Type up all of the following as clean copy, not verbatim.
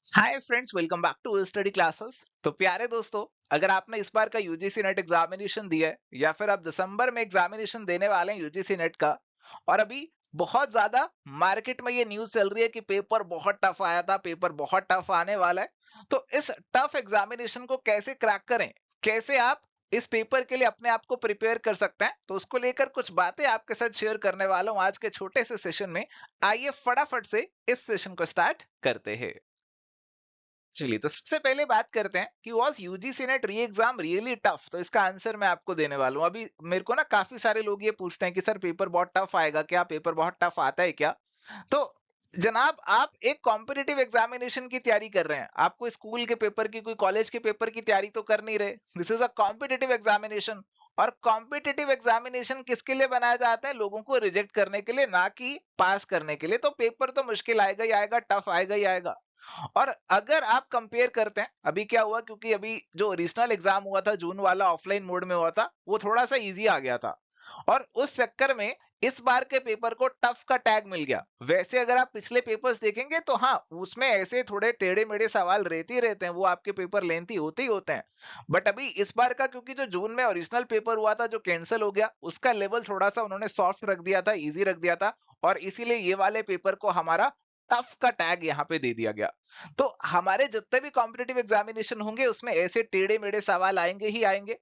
Hi friends, welcome back to study classes. तो प्यारे दोस्तों, अगर आपने इस बार का यूजीसी नेट एग्जामिनेशन दिया है या फिर आप दिसंबर में एग्जामिनेशन देने वाले हैं यूजीसी नेट का, और अभी बहुत ज्यादा मार्केट में ये न्यूज चल रही है कि पेपर बहुत टफ आया था, पेपर बहुत टफ आने वाला है, तो इस टफ एग्जामिनेशन को कैसे क्रैक करें, कैसे आप इस पेपर के लिए अपने आप को प्रिपेयर कर सकते हैं, तो उसको लेकर कुछ बातें आपके साथ शेयर करने वाला हूं आज के छोटे से सेशन में। आइए फटाफट से इस सेशन को स्टार्ट करते हैं। चलिए, तो सबसे पहले बात करते हैं कि वाज यूजीसी नेट री एग्जाम रियली टफ। तो इसका आंसर मैं आपको देने वाला हूं। अभी मेरे को ना काफी सारे लोग ये पूछते हैं कि सर पेपर बहुत टफ आएगा क्या, पेपर बहुत टफ आता है क्या। तो जनाब, आप एक कॉम्पिटिटिव एग्जामिनेशन की तैयारी कर रहे हैं, आपको स्कूल के पेपर की, कोई कॉलेज के पेपर की तैयारी तो कर नहीं रहे। This is a competitive examination. और कॉम्पिटिटिव एग्जामिनेशन किसके लिए बनाया जाता है? लोगों को रिजेक्ट करने के लिए, ना कि पास करने के लिए। तो पेपर तो मुश्किल आएगा ही आएगा, टफ आएगा ही आएगा। और अगर आप कंपेयर करते हैं, अभी क्या हुआ, क्योंकि अभी जो रीजनल एग्जाम हुआ था जून वाला, ऑफलाइन मोड में हुआ था, वो थोड़ा सा इजी आ गया था। और उस चक्कर में इस बार के पेपर को टफ का टैग मिल गया। वैसे अगर आप पिछले पेपर्स देखेंगे तो हाँ, उसमें ऐसे थोड़े टेढ़े मेढ़े सवाल रहते ही रहते हैं, वो आपके पेपर लेंथी होते ही होते हैं। बट अभी इस बार का, क्योंकि जो जून में ओरिजिनल पेपर हुआ था जो कैंसिल हो गया, उसका लेवल थोड़ा सा उन्होंने सॉफ्ट रख दिया था, इजी रख दिया था। और इसीलिए ये वाले पेपर को हमारा टफ का टैग यहाँ पे दे दिया गया। तो हमारे जितने भी कॉम्पिटिटिव एग्जामिनेशन होंगे उसमें ऐसे टेढ़े मेढ़े सवाल आएंगे ही आएंगे।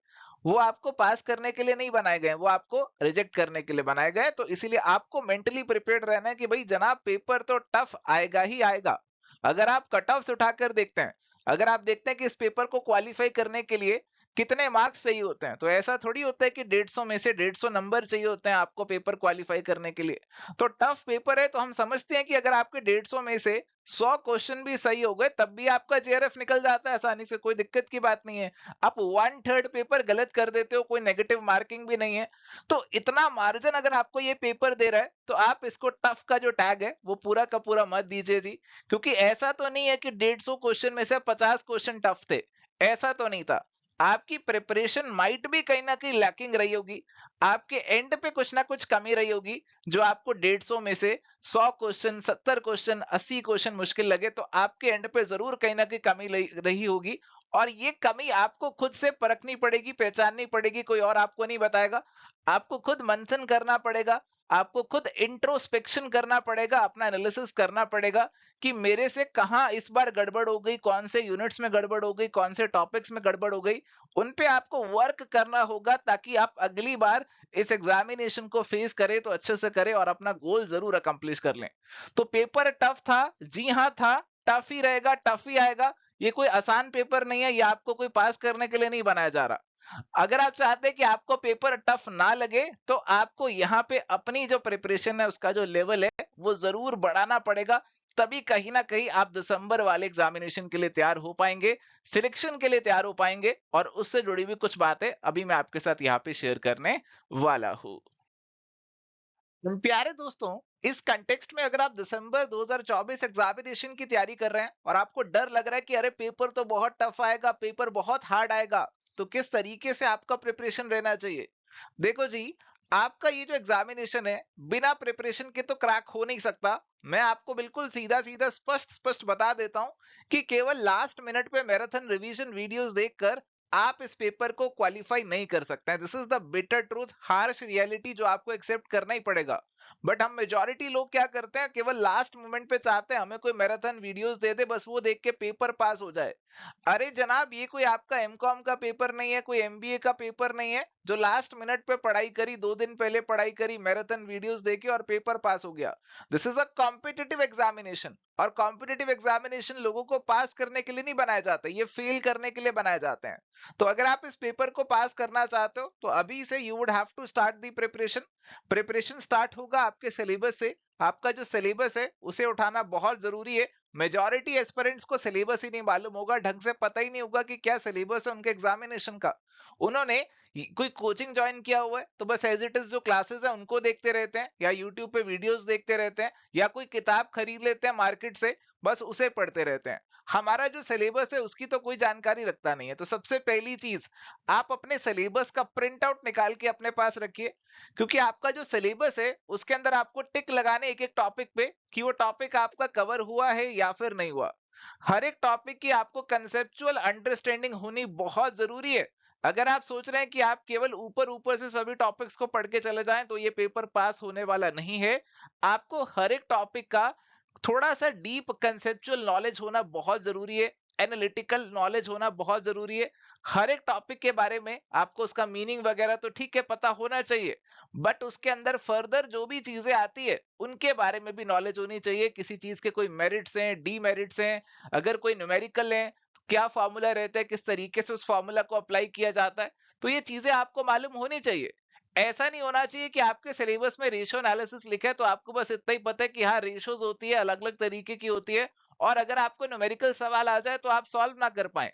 वो आपको पास करने के लिए नहीं बनाए गए, वो आपको रिजेक्ट करने के लिए बनाए गए। तो इसीलिए आपको मेंटली प्रिपेयर्ड रहना है कि भाई जनाब, पेपर तो टफ आएगा ही आएगा। अगर आप कट ऑफ उठाकर देखते हैं, अगर आप देखते हैं कि इस पेपर को क्वालिफाई करने के लिए कितने मार्क्स चाहिए होते हैं, तो ऐसा थोड़ी होता है कि 150 में से 150 नंबर चाहिए होते हैं आपको पेपर क्वालिफाई करने के लिए। तो टफ पेपर है, तो हम समझते हैं कि अगर आपके 150 में से 100 क्वेश्चन भी सही हो गए तब भी आपका जेआरएफ निकल जाता है आसानी से, कोई दिक्कत की बात नहीं है। आप 1/3 पेपर गलत कर देते हो, कोई नेगेटिव मार्किंग भी नहीं है। तो इतना मार्जिन अगर आपको ये पेपर दे रहा है, तो आप इसको टफ का जो टैग है वो पूरा का पूरा मत दीजिए जी। क्योंकि ऐसा तो नहीं है कि 150 क्वेश्चन में से 50 क्वेश्चन टफ थे, ऐसा तो नहीं था। आपकी प्रिपरेशन माइट भी कहीं ना कहीं लैकिंग रही होगी, आपके एंड पे कुछ ना कुछ कमी रही होगी, जो आपको 150 में से 100 क्वेश्चन, 70 क्वेश्चन, 80 क्वेश्चन मुश्किल लगे, तो आपके एंड पे जरूर कहीं ना कहीं कमी रही होगी। और ये कमी आपको खुद से परखनी पड़ेगी, पहचाननी पड़ेगी, कोई और आपको नहीं बताएगा। आपको खुद मंथन करना पड़ेगा, आपको खुद इंट्रोस्पेक्शन करना पड़ेगा, अपना एनालिसिस करना पड़ेगा कि मेरे से कहाँ इस बार गड़बड़ हो गई, कौन से यूनिट्स में गड़बड़ हो गई, कौन से टॉपिक्स में गड़बड़ हो गई। उन पे आपको वर्क करना होगा, ताकि आप अगली बार इस एग्जामिनेशन को फेस करें तो अच्छे से करें और अपना गोल जरूर अकम्प्लिश कर लें। तो पेपर टफ था, जी हाँ था, टफ ही रहेगा, टफ ही आएगा। ये कोई आसान पेपर नहीं है, ये आपको कोई पास करने के लिए नहीं बनाया जा रहा। अगर आप चाहते हैं कि आपको पेपर टफ ना लगे, तो आपको यहाँ पे अपनी जो प्रिपरेशन है, उसका जो लेवल है, वो जरूर बढ़ाना पड़ेगा। तभी कहीं ना कहीं आप दिसंबर वाले एग्जामिनेशन के लिए तैयार हो पाएंगे, सिलेक्शन के लिए तैयार हो पाएंगे। और उससे जुड़ी हुई कुछ बातें अभी मैं आपके साथ यहाँ पे शेयर करने वाला हूँ। प्यारे दोस्तों, इस कंटेक्स्ट में अगर आप दिसंबर 2024 एग्जामिनेशन की तैयारी कर रहे हैं और आपको डर लग रहा है कि अरे पेपर तो बहुत टफ आएगा, पेपर बहुत हार्ड आएगा, तो किस तरीके से आपका प्रिपरेशन रहना चाहिए? देखो जी, आपका ये जो एग्जामिनेशन है, बिना प्रिपरेशन के तो क्रैक हो नहीं सकता। मैं आपको बिल्कुल सीधा सीधा स्पष्ट स्पष्ट बता देता हूं कि केवल लास्ट मिनट पे मैराथन रिवीजन वीडियोस देखकर आप इस पेपर को क्वालिफाई नहीं कर सकते हैं। This is the bitter truth, harsh reality, जो आपको एक्सेप्ट करना ही पड़ेगा। बट हम मेजोरिटी लोग क्या करते हैं, केवल लास्ट मोमेंट पे चाहते हैं हमें कोई मैराथन वीडियोस दे दे, बस वो देख के पेपर पास हो जाए। अरे जनाब, ये कोई आपका एमकॉम का पेपर नहीं है, कोई एमबीए का पेपर नहीं है, जो लास्ट मिनट पे पढ़ाई करी, 2 दिन पहले पढ़ाई करी, मैराथन वीडियोस देखे और पेपर पास हो गया। This is a competitive examination. और कॉम्पिटिटिव एग्जामिनेशन लोगों को पास करने के लिए नहीं बनाए जाते, ये फेल करने के लिए बनाए जाते हैं। तो अगर आप इस पेपर को पास करना चाहते हो, तो अभी से you would have to start the preparation. Preparation start होगा आपके सिलेबस से। आपका जो सिलेबस है उसे उठाना बहुत जरूरी है। मेजॉरिटी एस्पिरेंट्स को सिलेबस ही नहीं मालूम होगा, ढंग से पता ही नहीं होगा कि क्या सिलेबस है उनके एग्जामिनेशन का। उन्होंने कोई कोचिंग ज्वाइन किया हुआ है तो बस एज इट इज जो क्लासेस है उनको देखते रहते हैं, या यूट्यूब पे वीडियोस देखते रहते हैं, या कोई किताब खरीद लेते हैं मार्केट से, बस उसे पढ़ते रहते हैं। हमारा जो सिलेबस है उसकी तो कोई जानकारी रखता नहीं है। तो सबसे पहली चीज, आप अपने सिलेबस का प्रिंट आउट निकाल के अपने पास रखिए। क्योंकि आपका जो सिलेबस है उसके अंदर आपको टिक लगाने एक एक टॉपिक पे कि वो टॉपिक आपका कवर हुआ है या फिर नहीं हुआ। हर एक टॉपिक की आपको कंसेप्चुअल अंडरस्टैंडिंग होनी बहुत जरूरी है। अगर आप सोच रहे हैं कि आप केवल ऊपर ऊपर से सभी टॉपिक्स को पढ़ के चले जाएं तो ये पेपर पास होने वाला नहीं है। आपको हर एक टॉपिक का थोड़ा सा डीप कंसेप्चुअल नॉलेज होना बहुत जरूरी है, एनालिटिकल नॉलेज होना बहुत जरूरी है। हर एक टॉपिक के बारे में आपको उसका मीनिंग वगैरह तो ठीक है पता होना चाहिए, बट उसके अंदर फर्दर जो भी चीजें आती है उनके बारे में भी नॉलेज होनी चाहिए। किसी चीज के कोई मेरिट्स हैं, डीमेरिट्स हैं, अगर कोई न्यूमेरिकल है तो क्या फॉर्मूला रहता है, किस तरीके से उस फॉर्मूला को अप्लाई किया जाता है, तो ये चीजें आपको मालूम होनी चाहिए। ऐसा नहीं होना चाहिए कि आपके सिलेबस में रेशियो एनालिसिस लिखा है तो आपको बस इतना ही पता है कि हाँ रेशियोज होती है, अलग अलग तरीके की होती है, और अगर आपको न्यूमेरिकल सवाल आ जाए तो आप सॉल्व ना कर पाए।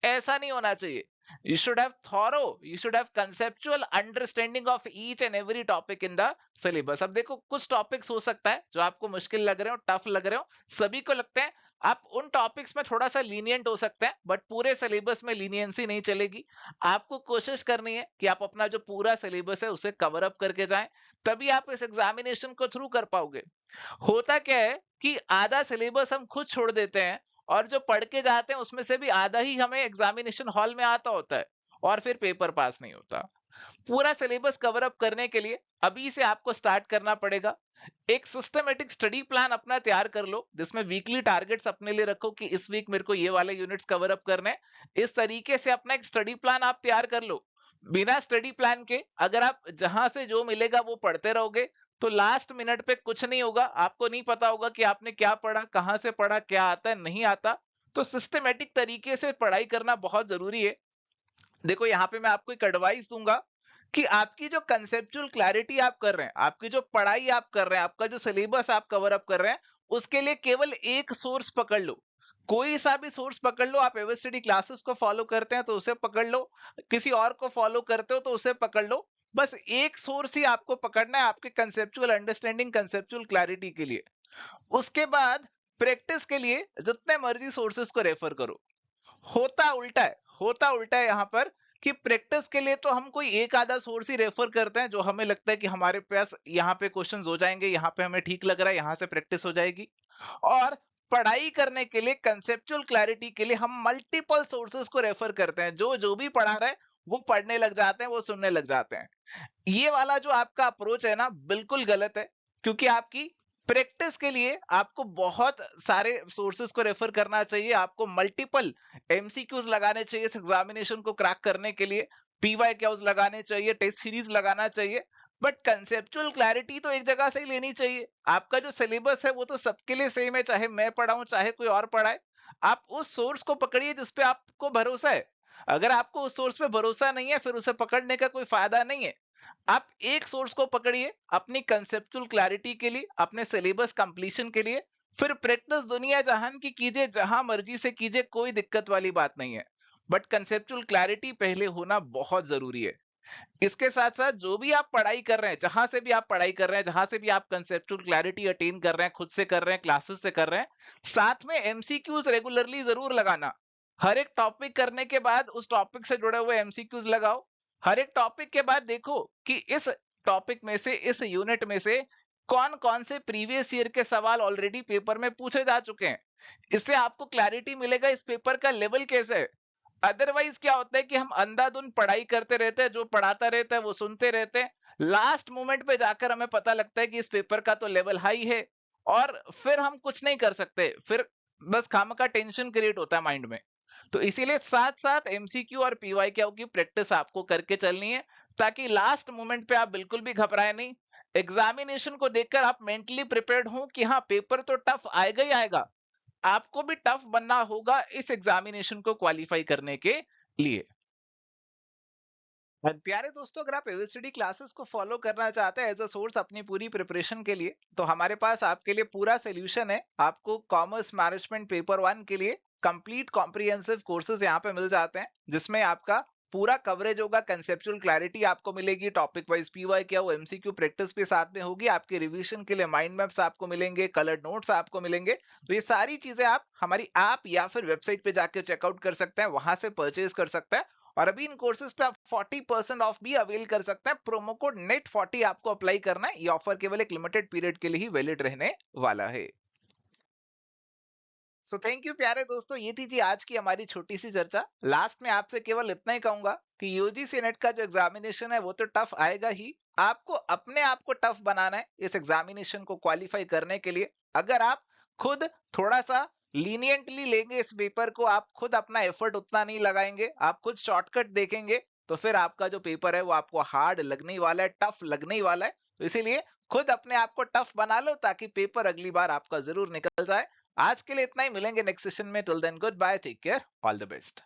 ऐसा नहीं होना चाहिए। You should have thorough, you should have conceptual understanding of each and every topic in the syllabus। अब देखो कुछ टॉपिक्स हो सकता है जो आपको मुश्किल लग रहे हो, टफ लग रहे हो, सभी को लगते हैं। आप उन टॉपिक्स में थोड़ा सा लीनियंट हो सकते हैं, बट पूरे सिलेबस में लीनियंसी नहीं चलेगी। आपको कोशिश करनी है कि आप अपना जो पूरा सिलेबस है उसे कवर अप करके जाएं, तभी आप इस एग्जामिनेशन को थ्रू कर पाओगे। होता क्या है कि आधा सिलेबस हम खुद छोड़ देते हैं, और जो पढ़ के जाते हैं उसमें से भी आधा ही हमें एग्जामिनेशन हॉल में आता होता है, और फिर पेपर पास नहीं होता। पूरा सिलेबस कवर अप करने के लिए अभी से आपको स्टार्ट करना पड़ेगा। एक सिस्टमेटिक स्टडी प्लान अपना तैयार कर लो, जिसमें वीकली टारगेट्स अपने लिए रखो कि इस वीक मेरे को ये वाले यूनिट्स कवर अप करने हैं। इस तरीके से अपना एक स्टडी प्लान आप तैयार कर लो। बिना स्टडी प्लान के अगर आप जहां से जो मिलेगा वो पढ़ते रहोगे तो लास्ट मिनट पे कुछ नहीं होगा, आपको नहीं पता होगा कि आपने क्या पढ़ा, कहां से पढ़ा, क्या आता है नहीं आता। तो सिस्टमेटिक तरीके से पढ़ाई करना बहुत जरूरी है। देखो यहाँ पे मैं आपको एक एडवाइस दूंगा कि आपकी जो कंसेप्चुअल क्लैरिटी आप कर रहे हैं, आपकी जो पढ़ाई आप कर रहे हैं, आपका जो सिलेबस आप कवर अप कर रहे हैं, उसके लिए केवल एक सोर्स पकड़ लो। कोई सा भी सोर्स पकड़ लो। आप एवर स्टडी क्लासेस को फॉलो करते हैं तो उसे पकड़ लो, किसी और को फॉलो करते हो तो उसे पकड़ लो। बस एक सोर्स ही आपको पकड़ना है आपके कंसेप्चुअल अंडरस्टैंडिंग, कंसेप्चुअल क्लैरिटी के लिए। उसके बाद प्रैक्टिस के लिए जितने मर्जी सोर्सेस को रेफर करो। होता उल्टा है, होता उल्टा है यहाँ पर कि प्रैक्टिस के लिए तो हम कोई एक आधा सोर्स ही रेफर करते हैं जो हमें लगता है कि हमारे पास यहाँ पे क्वेश्चंस हो जाएंगे, यहाँ पे हमें ठीक लग रहा है, यहाँ से प्रैक्टिस हो जाएगी। और पढ़ाई करने के लिए, कंसेप्चुअल क्लैरिटी के लिए हम मल्टीपल सोर्सेस को रेफर करते हैं। जो जो भी पढ़ा रहा है वो पढ़ने लग जाते हैं, वो सुनने लग जाते हैं। ये वाला जो आपका अप्रोच है ना, बिल्कुल गलत है। क्योंकि आपकी प्रैक्टिस के लिए आपको बहुत सारे सोर्सेस को रेफर करना चाहिए, आपको मल्टीपल एमसीक्यूज लगाने चाहिए इस एग्जामिनेशन को क्रैक करने के लिए, पीवाई क्यूज लगाने चाहिए, टेस्ट सीरीज लगाना चाहिए। बट कंसेप्चुअल क्लैरिटी तो एक जगह से ही लेनी चाहिए। आपका जो सिलेबस है वो तो सबके लिए सेम है, चाहे मैं पढ़ाऊं चाहे कोई और पढ़ाए। आप उस सोर्स को पकड़िए जिसपे आपको भरोसा है। अगर आपको उस सोर्स पे भरोसा नहीं है फिर उसे पकड़ने का कोई फायदा नहीं है। आप एक सोर्स को पकड़िए अपनी कंसेप्चुअल क्लैरिटी के लिए, अपने सिलेबस कंप्लीशन के लिए। फिर प्रैक्टिस दुनिया जहान की कीजिए, जहां मर्जी से कीजिए, कोई दिक्कत वाली बात नहीं है। बट कंसेप्चुअल क्लैरिटी पहले होना बहुत जरूरी है। इसके साथ साथ जो भी आप पढ़ाई कर रहे हैं, जहां से भी आप पढ़ाई कर रहे हैं, जहां से भी आप कंसेप्चुअल क्लैरिटी अटेन कर रहे हैं, खुद से कर रहे हैं, क्लासेस से कर रहे हैं, साथ में एमसीक्यूज रेगुलरली जरूर लगाना। हर एक टॉपिक करने के बाद उस टॉपिक से जुड़े हुए एमसीक्यूज लगाओ। हर एक टॉपिक के बाद देखो कि इस टॉपिक में से, इस यूनिट में से कौन कौन से प्रीवियस ईयर के सवाल ऑलरेडी पेपर में पूछे जा चुके हैं। इससे आपको क्लैरिटी मिलेगा इस पेपर का लेवल कैसे है। अदरवाइज क्या होता है कि हम अंधाधुंध पढ़ाई करते रहते हैं, जो पढ़ाता रहता है वो सुनते रहते हैं, लास्ट मोमेंट पे जाकर हमें पता लगता है कि इस पेपर का तो लेवल हाई है, और फिर हम कुछ नहीं कर सकते, फिर बस खामखा टेंशन क्रिएट होता है माइंड में। तो इसीलिए साथ साथ एमसीक्यू और पीवाईक्यू की प्रैक्टिस आपको करके चलनी है, ताकि लास्ट मोमेंट पे आप बिल्कुल भी घबराए नहीं। एग्जामिनेशन को देखकर आप मेंटली प्रिपेयर्ड हो कि हाँ पेपर तो टफ आएगा ही आएगा, आपको भी टफ बनना होगा इस एग्जामिनेशन को क्वालिफाई करने के लिए। और प्यारे दोस्तों, अगर आप एवरेस्टडी क्लासेस को फॉलो करना चाहते हैं एज अ सोर्स अपनी पूरी प्रिपरेशन के लिए, तो हमारे पास आपके लिए पूरा सोल्यूशन है। आपको कॉमर्स मैनेजमेंट पेपर 1 के लिए कंप्लीट कॉम्प्रिहेंसिव कोर्सेज यहाँ पे मिल जाते हैं, जिसमें आपका पूरा कवरेज होगा, कंसेप्चुअल क्लैरिटी आपको मिलेगी, टॉपिक वाइज पीवाई क्या हो, एमसीक्यू प्रैक्टिस भी साथ में होगी, आपके रिवीजन के लिए माइंड मैप्स आपको मिलेंगे, कलर्ड नोट्स आपको मिलेंगे। तो ये सारी चीजें आप हमारी ऐप या फिर वेबसाइट पे जाकर चेकआउट कर सकते हैं, वहां से परचेज कर सकते हैं। और अभी इन कोर्सेज पे आप 40% ऑफ भी अवेल कर सकते हैं। प्रोमो कोड नेट40 आपको अप्लाई करना है। ये ऑफर केवल एक लिमिटेड पीरियड के लिए ही वैलिड रहने वाला है। सो थैंक यू प्यारे दोस्तों, ये थी जी आज की हमारी छोटी सी चर्चा। लास्ट में आपसे केवल इतना ही कहूंगा कि यूजीसी नेट का जो एग्जामिनेशन है वो तो टफ आएगा ही। आपको अपने आप को टफ बनाना है इस एग्जामिनेशन को क्वालिफाई करने के लिए। अगर आप खुद थोड़ा सा लीनियंटली लेंगे इस पेपर को, आप खुद अपना एफर्ट उतना नहीं लगाएंगे, आप खुद शॉर्टकट देखेंगे, तो फिर आपका जो पेपर है वो आपको हार्ड लगने ही वाला है, टफ लगने ही वाला है। तो इसीलिए खुद अपने आप को टफ बना लो ताकि पेपर अगली बार आपका जरूर निकल जाए। आज के लिए इतना ही, मिलेंगे नेक्स्ट सेशन में। Till then goodbye, take care, all the best.